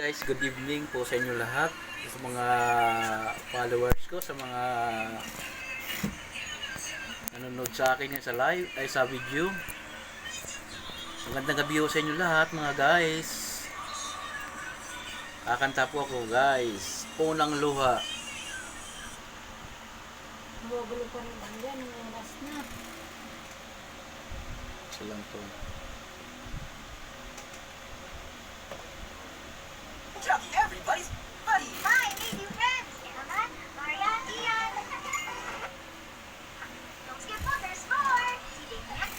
Guys, good evening po sa inyo lahat, sa mga followers ko, sa mga nanonood sa akin sa live, ay sa video. Magandang gabi po sa inyo lahat mga guys. Kakanta po ako guys, Unang Luha. Magugulo pa rin lang yan, oras na. Isa lang to. Everybody's buddy. Hi, meet new friends. Emma, Maria, Ian. Don't skip on, there's more. TJ Maxx.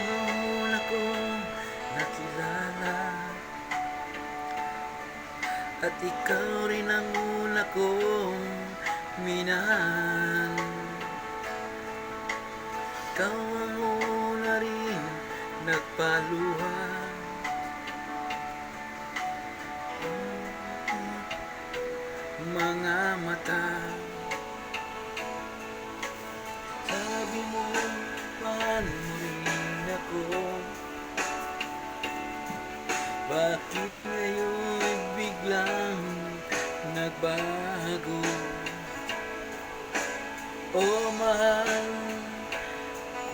Noon ako nakilala, at ikaw rin ang una kong minahal. Ikaw ang una rin nagpaluha. Mga mata, sabi mo mahal mo rin ako. Bakit ngayon biglang nagbago? Oh mahal,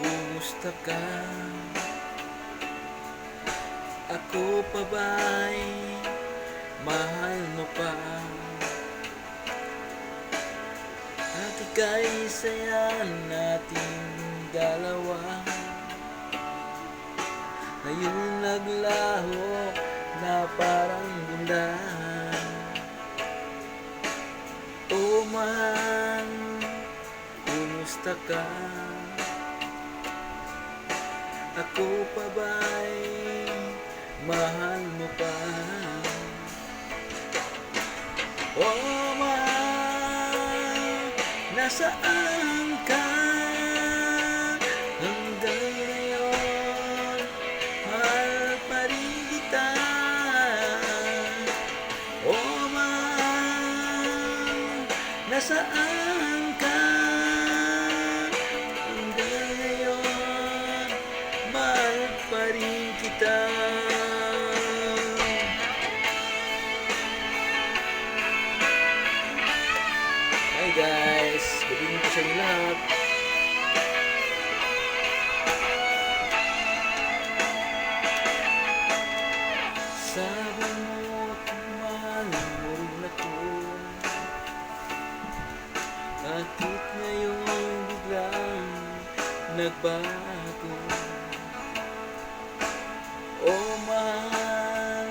kumusta ka? Ako pa ba'y mahal mo pa? At ika'y saya nating dalawa. Ngayon naglaho na parang bundahan. Oh mahal, kumusta ka? Ako pa ba'y mahal mo pa? Oh mahal, nasaan ka? Hanggang ngayon, mahal pa rin kita. Oh mahal, nasaan ka? Hanggang ngayon, mahal pa rin kita. Hi guys, good evening po sa inyo lahat. Sabi mo mahal mo rin ako. Bakit ngayon biglang nagbago? Oh mahal,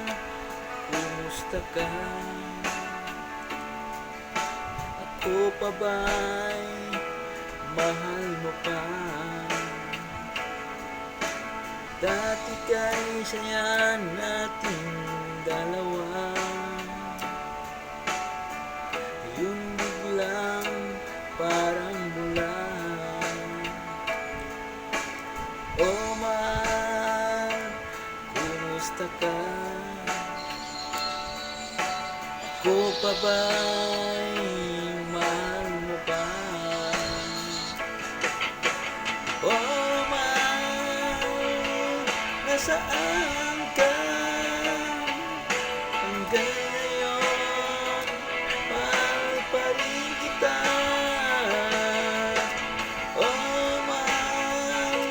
kumusta ka? Ako pa ba'y mahal mo pa? Dati ka'y saya nating dalawa. Yung biglang parang bulan. Oh mahal, kumusta ka? Ako pa ba'y mahal mo pa? Oh mahal, nasaan ka? Hanggang ngayon, mahal pa rin kita. Oh mahal,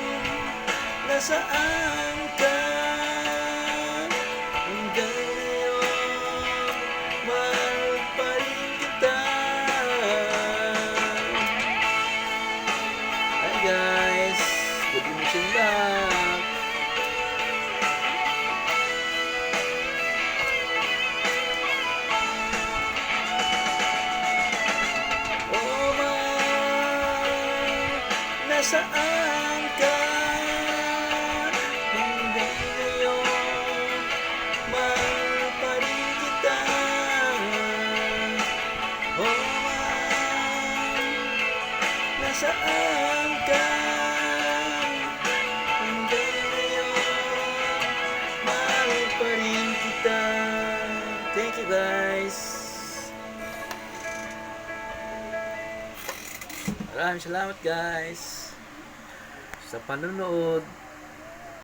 nasaan ka? Hanggang ngayon, mahal pa rin kita. Hi guys, good evening sa inyo lahat. Oh mahal, nasaan ka? Hanggang you guys. Maraming salamat guys sa panonood.